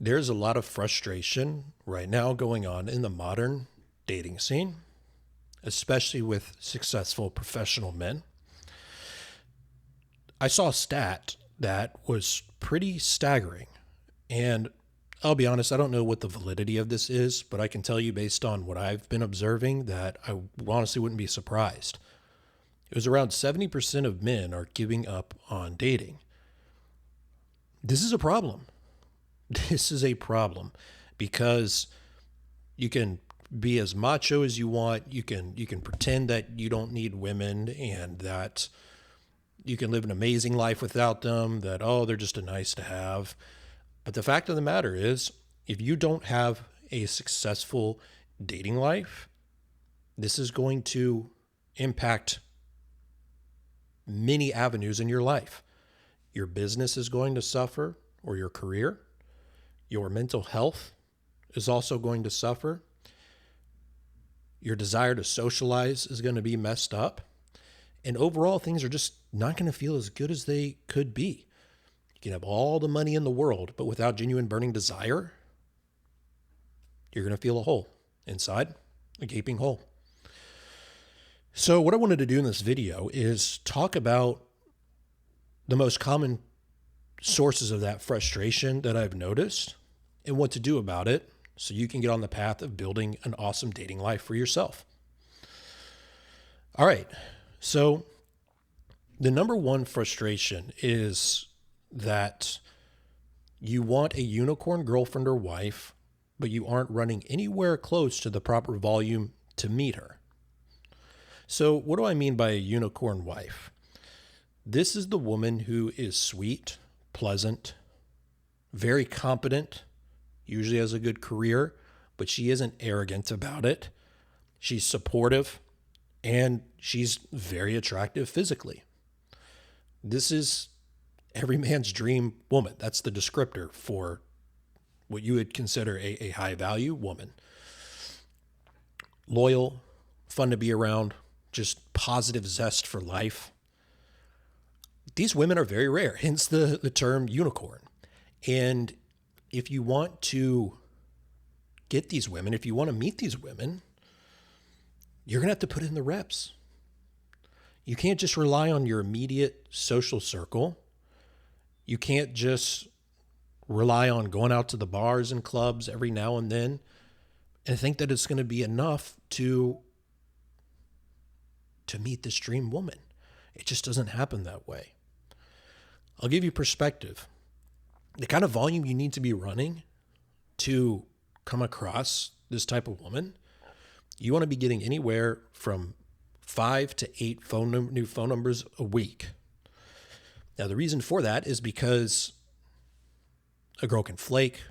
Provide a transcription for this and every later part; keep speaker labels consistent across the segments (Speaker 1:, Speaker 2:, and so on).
Speaker 1: There's a lot of frustration right now going on in the modern dating scene, especially with successful professional men. I saw a stat that was pretty staggering. And I'll be honest, I don't know what the validity of this is, but I can tell you based on what I've been observing that I honestly wouldn't be surprised. It was around 70% of men are giving up on dating. This is a problem. This is a problem because you can be as macho as you want. You can pretend that you don't need women and that you can live an amazing life without them, that they're just a nice to have. But the fact of the matter is, if you don't have a successful dating life, this is going to impact many avenues in your life. Your business is going to suffer, or your career. Your mental health is also going to suffer. Your desire to socialize is going to be messed up. And overall, things are just not going to feel as good as they could be. You can have all the money in the world, but without genuine burning desire, you're going to feel a hole inside, a gaping hole. So what I wanted to do in this video is talk about the most common sources of that frustration that I've noticed and what to do about it so you can get on the path of building an awesome dating life for yourself. All right. So the number one frustration is that you want a unicorn girlfriend or wife, but you aren't running anywhere close to the proper volume to meet her. So what do I mean by a unicorn wife? This is the woman who is sweet, pleasant, very competent, usually has a good career, but she isn't arrogant about it. She's supportive, and she's very attractive physically. This is every man's dream woman. That's the descriptor for what you would consider a high-value woman. Loyal, fun to be around, just positive zest for life. These women are very rare, hence the term unicorn. And if you want to get these women, if you want to meet these women, you're going to have to put in the reps. You can't just rely on your immediate social circle. You can't just rely on going out to the bars and clubs every now and then and think that it's going to be enough to meet this dream woman. It just doesn't happen that way. I'll give you perspective. The kind of volume you need to be running to come across this type of woman, you want to be getting anywhere from 5 to 8 new phone numbers a week. Now, the reason for that is because a girl can flake.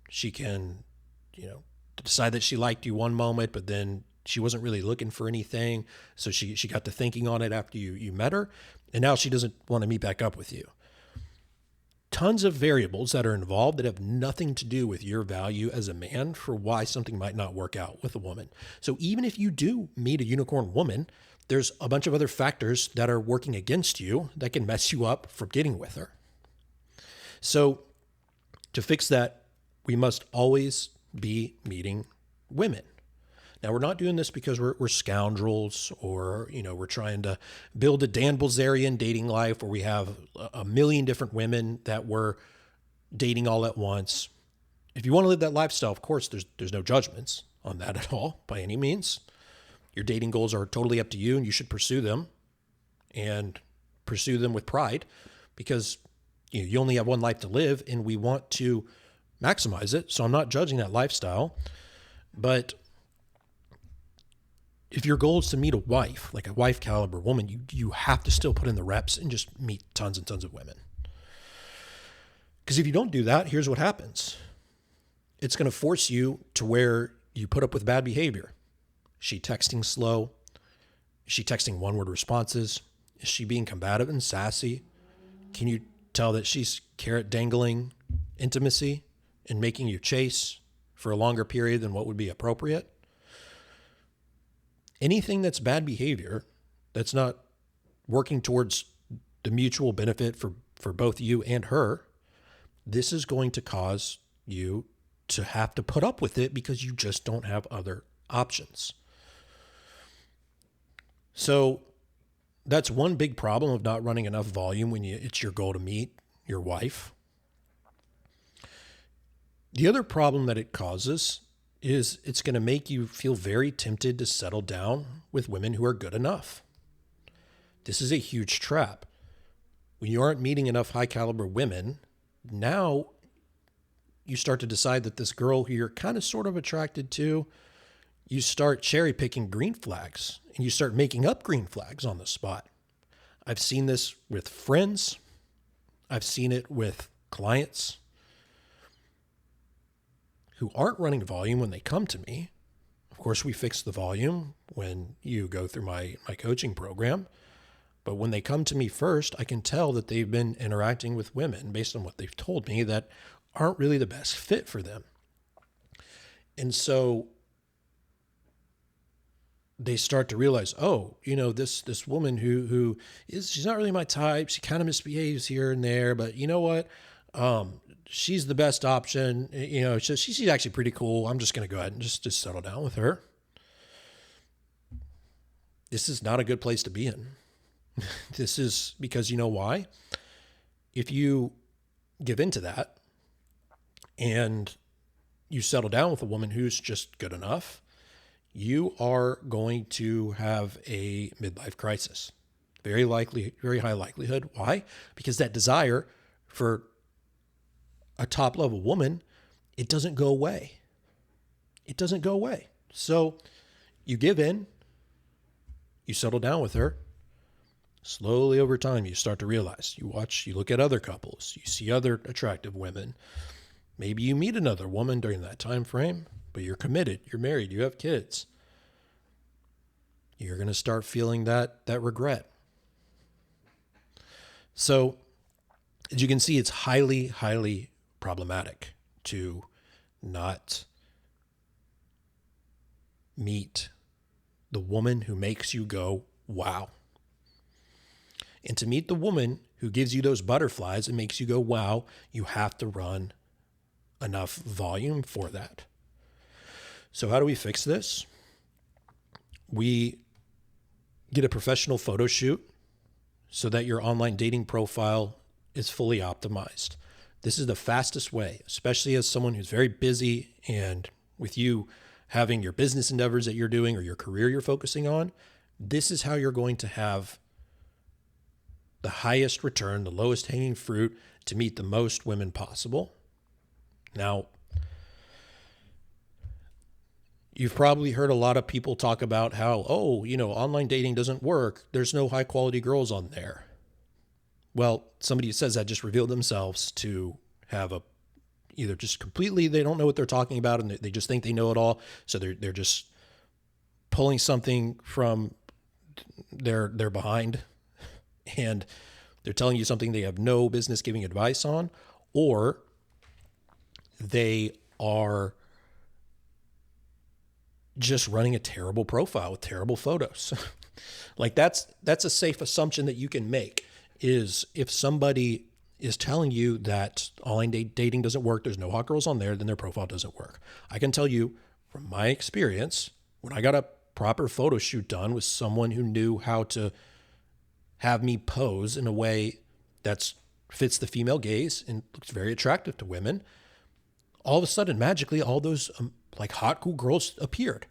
Speaker 1: She can, decide that she liked you one moment, but then she wasn't really looking for anything. So she got to thinking on it after you met her, and now she doesn't want to meet back up with you. Tons of variables that are involved that have nothing to do with your value as a man for why something might not work out with a woman. So even if you do meet a unicorn woman, there's a bunch of other factors that are working against you that can mess you up from getting with her. So to fix that, we must always be meeting women. Now, we're not doing this because we're scoundrels or, we're trying to build a Dan Bilzerian dating life where we have a million different women that we're dating all at once. If you want to live that lifestyle, of course, there's no judgments on that at all by any means. Your dating goals are totally up to you, and you should pursue them and pursue them with pride because you only have one life to live, and we want to maximize it. So I'm not judging that lifestyle, but if your goal is to meet a wife, like a wife caliber woman, you have to still put in the reps and just meet tons and tons of women. Because if you don't do that, here's what happens. It's going to force you to where you put up with bad behavior. Is she texting slow? Is she texting one-word responses? Is she being combative and sassy? Can you tell that she's carrot dangling intimacy and making you chase for a longer period than what would be appropriate? Anything that's bad behavior, that's not working towards the mutual benefit for both you and her, this is going to cause you to have to put up with it because you just don't have other options. So that's one big problem of not running enough volume when it's your goal to meet your wife. The other problem that it causes is it's going to make you feel very tempted to settle down with women who are good enough. This is a huge trap. When you aren't meeting enough high caliber women, now you start to decide that this girl who you're kind of sort of attracted to, you start cherry picking green flags and you start making up green flags on the spot. I've seen this with friends. I've seen it with clients who aren't running volume when they come to me. Of course, we fix the volume when you go through my coaching program. But when they come to me first, I can tell that they've been interacting with women based on what they've told me that aren't really the best fit for them. And so they start to realize, oh, this woman who is, she's not really my type. She kind of misbehaves here and there, but you know what? She's the best option. She's actually pretty cool. I'm just going to go ahead and just settle down with her. This is not a good place to be in. This is because you know why? If you give into that and you settle down with a woman who's just good enough, you are going to have a midlife crisis. Very high likelihood. Why? Because that desire for a top level woman, it doesn't go away. It doesn't go away. So you give in, you settle down with her. Slowly over time, you start to realize, you look at other couples, you see other attractive women. Maybe you meet another woman during that time frame, but you're committed, you're married, you have kids. You're going to start feeling that regret. So as you can see, it's highly, highly problematic to not meet the woman who makes you go, wow. And to meet the woman who gives you those butterflies and makes you go, wow, you have to run enough volume for that. So how do we fix this? We get a professional photo shoot so that your online dating profile is fully optimized. This is the fastest way, especially as someone who's very busy, and with you having your business endeavors that you're doing or your career you're focusing on, this is how you're going to have the highest return, the lowest hanging fruit to meet the most women possible. Now, you've probably heard a lot of people talk about how, online dating doesn't work. There's no high quality girls on there. Well, somebody who says that just revealed themselves to have either just completely, they don't know what they're talking about and they just think they know it all. So they're just pulling something from their behind, and they're telling you something they have no business giving advice on, or they are just running a terrible profile with terrible photos. Like that's a safe assumption that you can make, is if somebody is telling you that online dating doesn't work, there's no hot girls on there, then their profile doesn't work. I can tell you from my experience, when I got a proper photo shoot done with someone who knew how to have me pose in a way that fits the female gaze and looks very attractive to women, all of a sudden, magically, all those hot, cool girls appeared.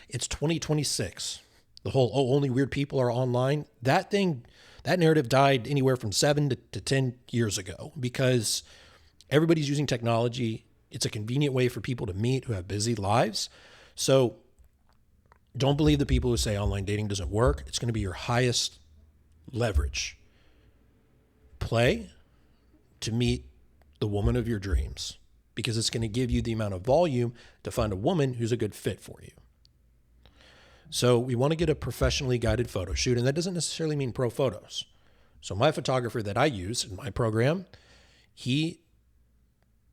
Speaker 1: It's 2026. The whole, only weird people are online. That narrative died anywhere from 7 to 10 years ago because everybody's using technology. It's a convenient way for people to meet who have busy lives. So don't believe the people who say online dating doesn't work. It's going to be your highest leverage. Play to meet the woman of your dreams, because it's going to give you the amount of volume to find a woman who's a good fit for you. So we want to get a professionally guided photo shoot, and that doesn't necessarily mean pro photos. So my photographer that I use in my program,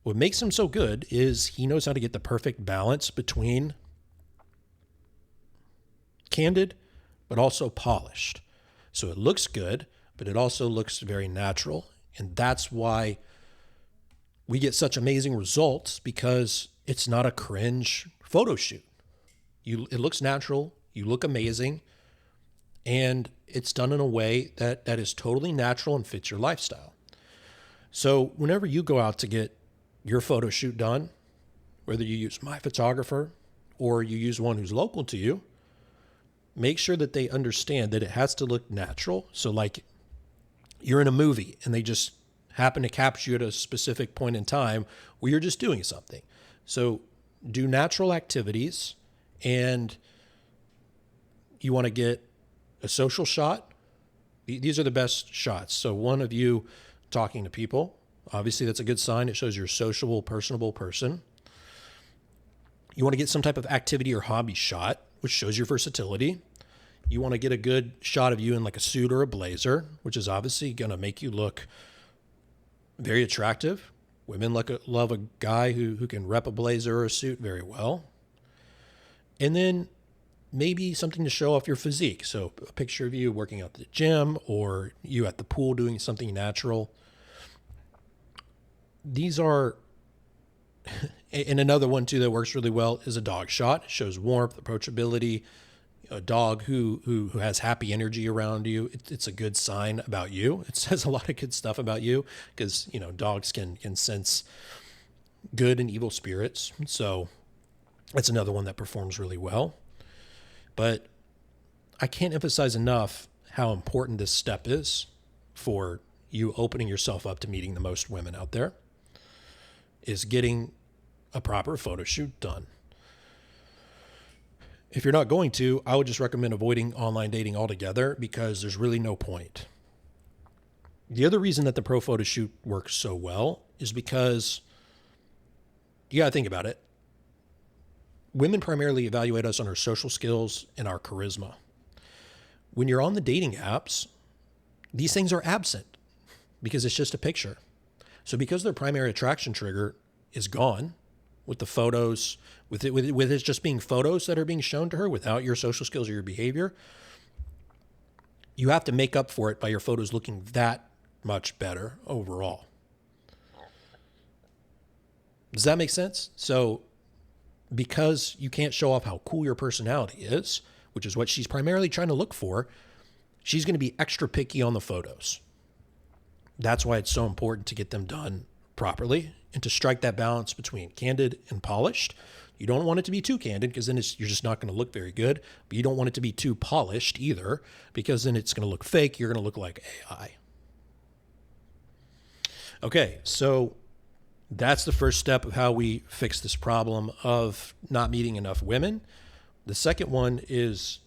Speaker 1: what makes him so good is he knows how to get the perfect balance between candid but also polished. So it looks good, but it also looks very natural. And that's why we get such amazing results because it's not a cringe photo shoot. It looks natural, you look amazing, and it's done in a way that is totally natural and fits your lifestyle. So whenever you go out to get your photo shoot done, whether you use my photographer or you use one who's local to you, make sure that they understand that it has to look natural. So like you're in a movie and they just happen to capture you at a specific point in time where you're just doing something. So do natural activities, and you want to get a social shot. These are the best shots. So one of you talking to people, obviously that's a good sign. It shows you're a sociable, personable person. You want to get some type of activity or hobby shot, which shows your versatility. You want to get a good shot of you in like a suit or a blazer, which is obviously going to make you look very attractive. Women love a guy who can rep a blazer or a suit very well. And then maybe something to show off your physique. So a picture of you working out at the gym or you at the pool doing something natural. These are, and another one too that works really well is a dog shot. It shows warmth, approachability. A dog who has happy energy around you, it's a good sign about you. It says a lot of good stuff about you because, dogs can sense good and evil spirits. So that's another one that performs really well. But I can't emphasize enough how important this step is for you opening yourself up to meeting the most women out there, is getting a proper photo shoot done. If you're not going to, I would just recommend avoiding online dating altogether because there's really no point. The other reason that the pro photo shoot works so well is because you got to think about it. Women primarily evaluate us on our social skills and our charisma. When you're on the dating apps, these things are absent because it's just a picture. So because their primary attraction trigger is gone with the photos, with it just being photos that are being shown to her without your social skills or your behavior, you have to make up for it by your photos looking that much better overall. Does that make sense? So because you can't show off how cool your personality is, which is what she's primarily trying to look for, she's going to be extra picky on the photos. That's why it's so important to get them done properly and to strike that balance between candid and polished. You don't want it to be too candid because then you're just not going to look very good, but you don't want it to be too polished either because then it's going to look fake. You're going to look like AI. Okay, so that's the first step of how we fix this problem of not meeting enough women. The second one is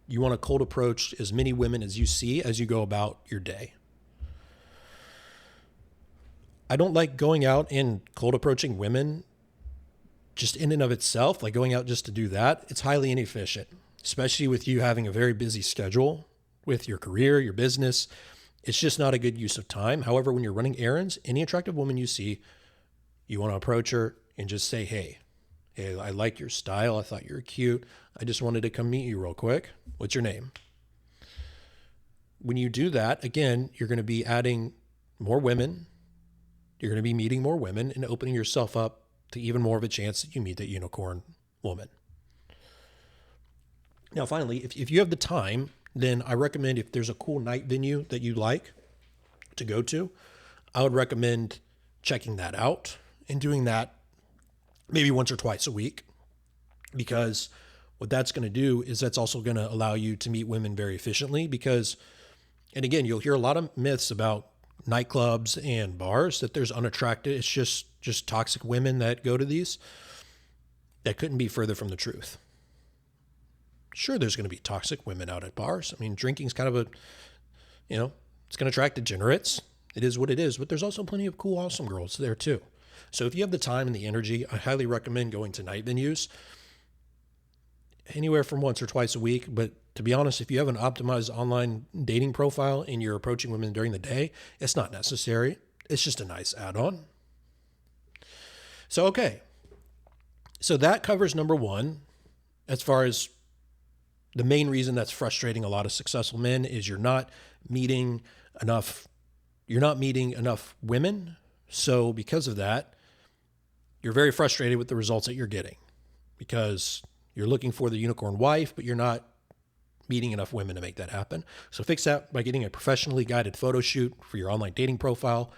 Speaker 1: you want to cold approach as many women as you see as you go about your day. I don't like going out and cold approaching women just in and of itself, like going out just to do that. It's highly inefficient, especially with you having a very busy schedule with your career, your business. It's just not a good use of time. However, when you're running errands, any attractive woman you see, you want to approach her and just say, hey, I like your style. I thought you were cute. I just wanted to come meet you real quick. What's your name? When you do that, again, you're going to be adding more women. You're going to be meeting more women and opening yourself up to even more of a chance that you meet that unicorn woman. Now, finally, if you have the time, then I recommend if there's a cool night venue that you like to go to, I would recommend checking that out and doing that maybe once or twice a week, because what that's going to do is that's also going to allow you to meet women very efficiently because, and again, you'll hear a lot of myths about nightclubs and bars that there's unattractive. It's just toxic women that go to these. That couldn't be further from the truth. Sure, there's going to be toxic women out at bars. I mean, drinking's kind of it's going to attract degenerates. It is what it is, but there's also plenty of cool, awesome girls there too. So if you have the time and the energy, I highly recommend going to night venues anywhere from once or twice a week. But to be honest, if you have an optimized online dating profile and you're approaching women during the day, it's not necessary. It's just a nice add-on. So, okay. So that covers number one. As far as the main reason that's frustrating a lot of successful men is you're not meeting enough women So because of that, you're very frustrated with the results that you're getting because you're looking for the unicorn wife, but you're not meeting enough women to make that happen. So fix that by getting a professionally guided photo shoot for your online dating profile.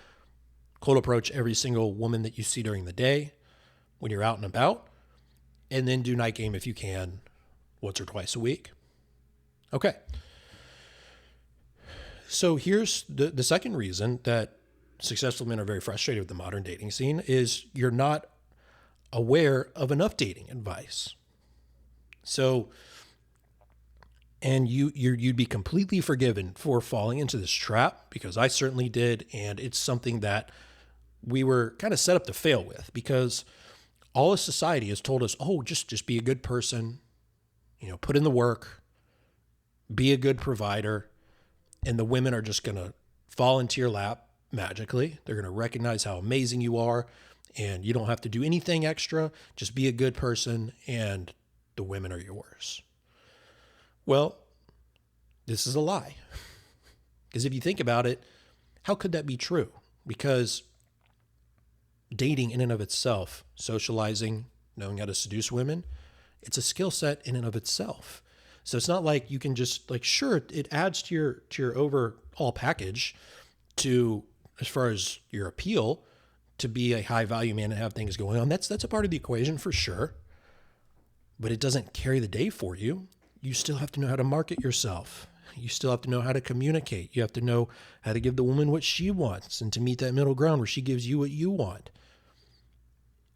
Speaker 1: Cold approach every single woman that you see during the day when you're out and about, and then do night game if you can once or twice a week. Okay. So here's the second reason that successful men are very frustrated with the modern dating scene is you're not aware of enough dating advice. So, and you'd be completely forgiven for falling into this trap, because I certainly did, and it's something that we were kind of set up to fail with, because all of society has told us, oh, just be a good person, put in the work, be a good provider, and the women are just going to fall into your lap magically. They're going to recognize how amazing you are, and you don't have to do anything extra. Just be a good person, and the women are yours. Well, this is a lie. Because if you think about it, how could that be true? Because dating in and of itself, socializing, knowing how to seduce women, it's a skill set in and of itself. So it's not like you can just sure, it adds to your overall package to, as far as your appeal, to be a high value man and have things going on. That's a part of the equation for sure. But it doesn't carry the day for you. You still have to know how to market yourself. You still have to know how to communicate. You have to know how to give the woman what she wants and to meet that middle ground where she gives you what you want.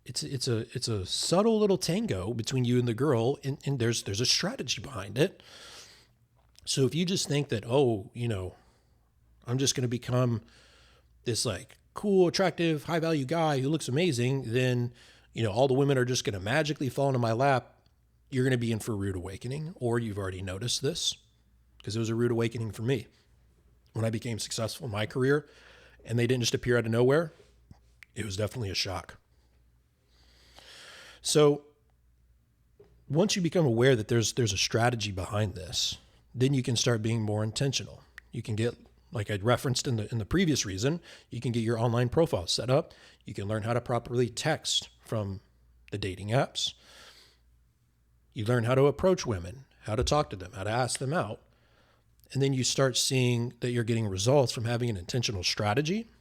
Speaker 1: It's a subtle little tango between you and the girl, and there's a strategy behind it. So if you just think that, I'm just going to become this cool, attractive, high value guy who looks amazing, then, all the women are just going to magically fall into my lap, you're going to be in for a rude awakening, or you've already noticed this, because it was a rude awakening for me. When I became successful in my career and they didn't just appear out of nowhere, it was definitely a shock. So once you become aware that there's a strategy behind this, then you can start being more intentional. You can get, like I referenced in the previous reason, you can get your online profile set up. You can learn how to properly text from the dating apps. You learn how to approach women, how to talk to them, how to ask them out. And then you start seeing that you're getting results from having an intentional strategy.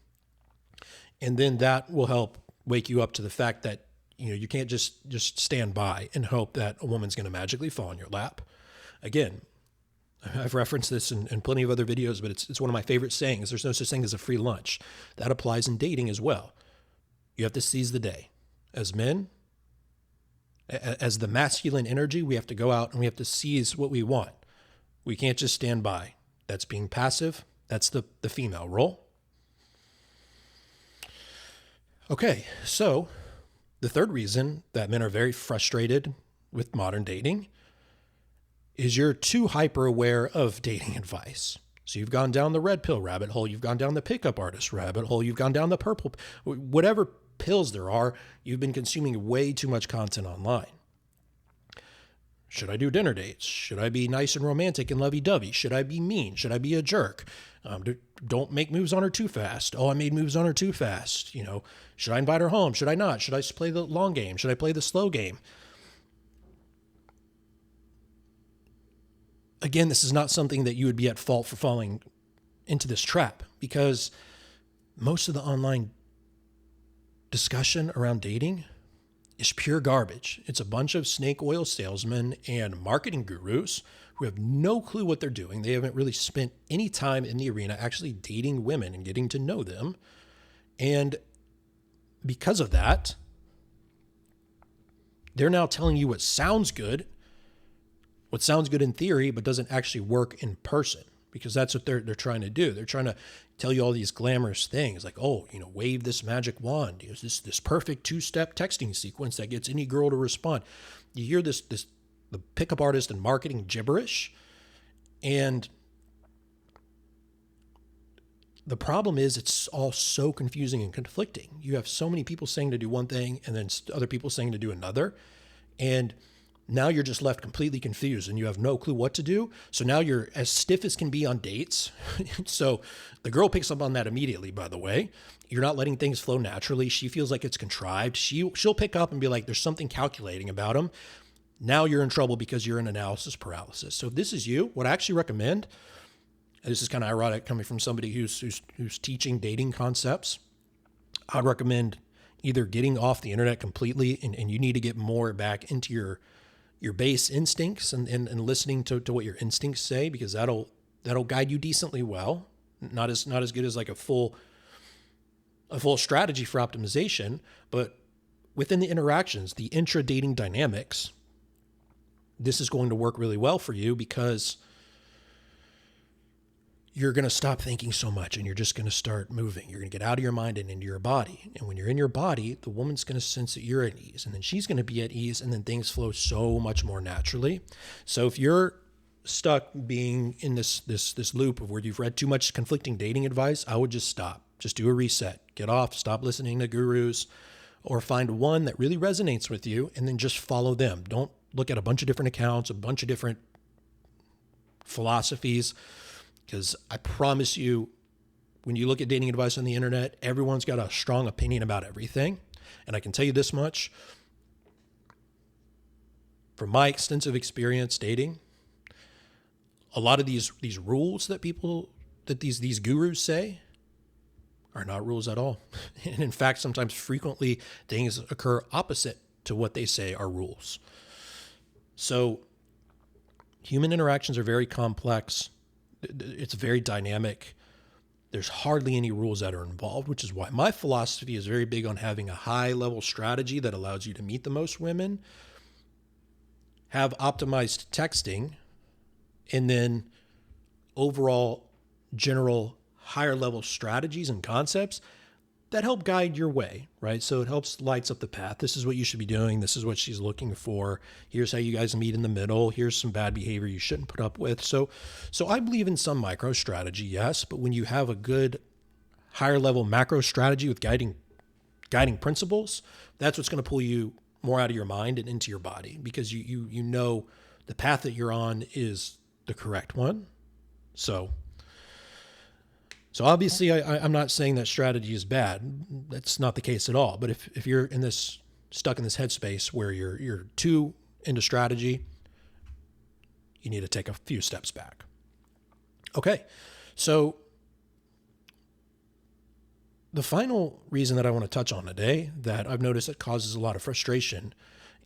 Speaker 1: And then that will help wake you up to the fact that you can't just stand by and hope that a woman's going to magically fall in your lap. Again, I've referenced this in plenty of other videos, but it's one of my favorite sayings. There's no such thing as a free lunch. That applies in dating as well. You have to seize the day. As men, as the masculine energy, we have to go out and we have to seize what we want. We can't just stand by. That's being passive. That's the female role. Okay, so the third reason that men are very frustrated with modern dating is you're too hyper aware of dating advice. So you've gone down the red pill rabbit hole. You've gone down the pickup artist rabbit hole. You've gone down the purple, whatever pills there are, you've been consuming way too much content online. Should I do dinner dates? Should I be nice and romantic and lovey-dovey? Should I be mean? Should I be a jerk? Don't make moves on her too fast. Oh, I made moves on her too fast. Should I invite her home? Should I not? Should I play the long game? Should I play the slow game? Again, this is not something that you would be at fault for falling into this trap, because most of the online discussion around dating is pure garbage. It's a bunch of snake oil salesmen and marketing gurus who have no clue what they're doing. They haven't really spent any time in the arena actually dating women and getting to know them. And because of that, they're now telling you what sounds good in theory, but doesn't actually work in person, because that's what they're trying to do. They're trying to tell you all these glamorous things like, wave this magic wand. Use this perfect two-step texting sequence that gets any girl to respond. You hear the pickup artist and marketing gibberish. And the problem is it's all so confusing and conflicting. You have so many people saying to do one thing and then other people saying to do another. And Now you're just left completely confused and you have no clue what to do. So now you're as stiff as can be on dates. So the girl picks up on that immediately, by the way. You're not letting things flow naturally. She feels like it's contrived. She'll pick up and be like, there's something calculating about him. Now you're in trouble because you're in analysis paralysis. So if this is you, what I actually recommend, and this is kind of ironic coming from somebody who's teaching dating concepts, I'd recommend either getting off the internet completely and you need to get more back into your base instincts and listening to what your instincts say, because that'll guide you decently well. Not as good as like a full strategy for optimization, but within the interactions, the intra-dating dynamics, this is going to work really well for you because you're going to stop thinking so much and you're just going to start moving. You're going to get out of your mind and into your body. And when you're in your body, the woman's going to sense that you're at ease, and then she's going to be at ease, and then things flow so much more naturally. So if you're stuck being in this loop of where you've read too much conflicting dating advice, I would just stop. Just do a reset. Get off, stop listening to gurus, or find one that really resonates with you and then just follow them. Don't look at a bunch of different accounts, a bunch of different philosophies. Because I promise you, when you look at dating advice on the internet, everyone's got a strong opinion about everything. And I can tell you this much, from my extensive experience dating, a lot of these rules that these gurus say are not rules at all. And in fact, sometimes frequently things occur opposite to what they say are rules. So human interactions are very complex. It's very dynamic. There's hardly any rules that are involved, which is why my philosophy is very big on having a high-level strategy that allows you to meet the most women, have optimized texting, and then overall general higher-level strategies and concepts that help guide your way, right? So it helps lights up the path. This is what you should be doing. This is what she's looking for. Here's how you guys meet in the middle. Here's some bad behavior you shouldn't put up with. So I believe in some micro strategy, yes, but when you have a good higher level macro strategy with guiding principles, that's what's going to pull you more out of your mind and into your body, because you know the path that you're on is the correct one. So obviously, I'm not saying that strategy is bad. That's not the case at all. But if you're stuck in this headspace where you're too into strategy, you need to take a few steps back. Okay, so the final reason that I want to touch on today that I've noticed that causes a lot of frustration,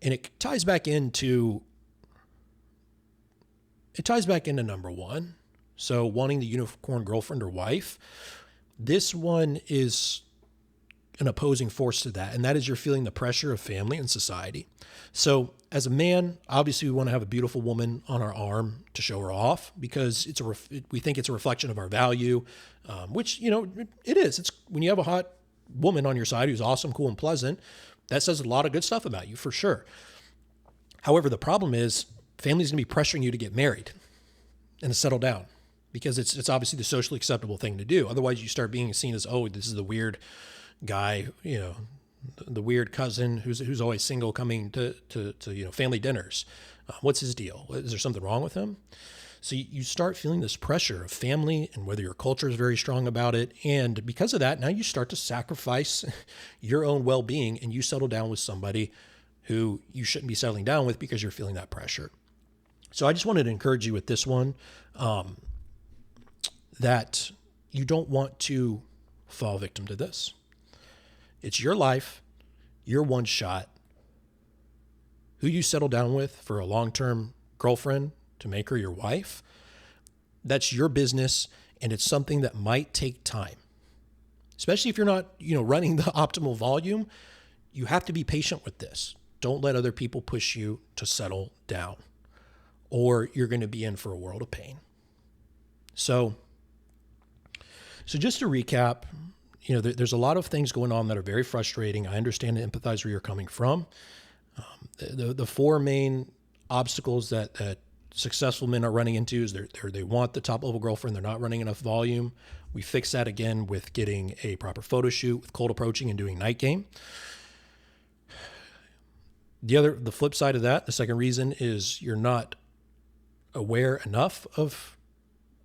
Speaker 1: and it ties back into number one. So wanting the unicorn girlfriend or wife, this one is an opposing force to that. And that is you're feeling the pressure of family and society. So as a man, obviously we want to have a beautiful woman on our arm to show her off, because we think it's a reflection of our value, which, it is. It's when you have a hot woman on your side who's awesome, cool, and pleasant, that says a lot of good stuff about you for sure. However, the problem is family's going to be pressuring you to get married and to settle down, because it's obviously the socially acceptable thing to do. Otherwise, you start being seen as, oh, this is the weird guy, the weird cousin who's always single coming to family dinners. What's his deal? Is there something wrong with him? So you start feeling this pressure of family and whether your culture is very strong about it. And because of that, now you start to sacrifice your own well-being and you settle down with somebody who you shouldn't be settling down with because you're feeling that pressure. So I just wanted to encourage you with this one, that you don't want to fall victim to this. It's your life, your one shot. Who you settle down with for a long-term girlfriend to make her your wife, that's your business, and it's something that might take time. Especially if you're not, running the optimal volume, you have to be patient with this. Don't let other people push you to settle down, or you're going to be in for a world of pain. So just to recap, there's a lot of things going on that are very frustrating. I understand and empathize where you're coming from. The four main obstacles that successful men are running into is they want the top level girlfriend. They're not running enough volume. We fix that again with getting a proper photo shoot, with cold approaching and doing night game. The flip side of that, the second reason is you're not aware enough of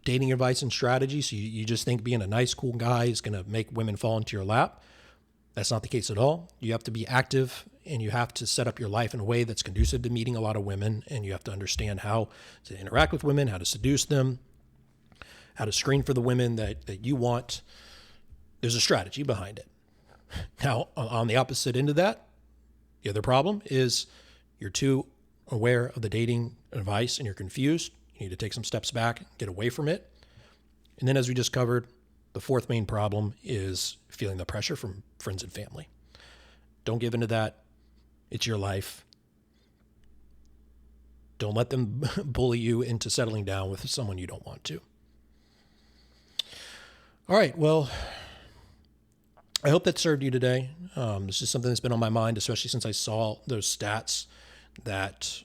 Speaker 1: dating advice and strategy. So you just think being a nice, cool guy is going to make women fall into your lap. That's not the case at all. You have to be active and you have to set up your life in a way that's conducive to meeting a lot of women. And you have to understand how to interact with women, how to seduce them, how to screen for the women that you want. There's a strategy behind it. Now, on the opposite end of that, the other problem is you're too aware of the dating advice and you're confused. You need to take some steps back, get away from it. And then, as we just covered, the fourth main problem is feeling the pressure from friends and family. Don't give into that. It's your life. Don't let them bully you into settling down with someone you don't want to. All right, well, I hope that served you today. This is something that's been on my mind, especially since I saw those stats that,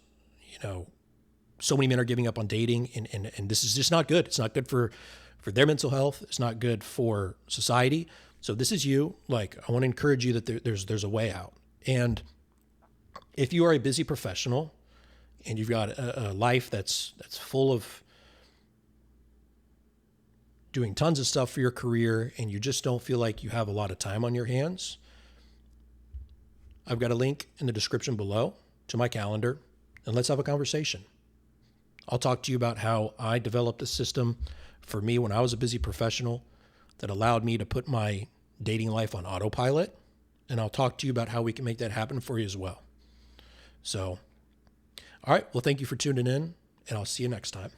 Speaker 1: so many men are giving up on dating, and this is just not good. It's not good for their mental health. It's not good for society. So this is you. I want to encourage you that there's a way out. And if you are a busy professional and you've got a life that's full of doing tons of stuff for your career and you just don't feel like you have a lot of time on your hands, I've got a link in the description below to my calendar, and let's have a conversation. I'll talk to you about how I developed a system for me when I was a busy professional that allowed me to put my dating life on autopilot, and I'll talk to you about how we can make that happen for you as well. So, all right, well, thank you for tuning in, and I'll see you next time.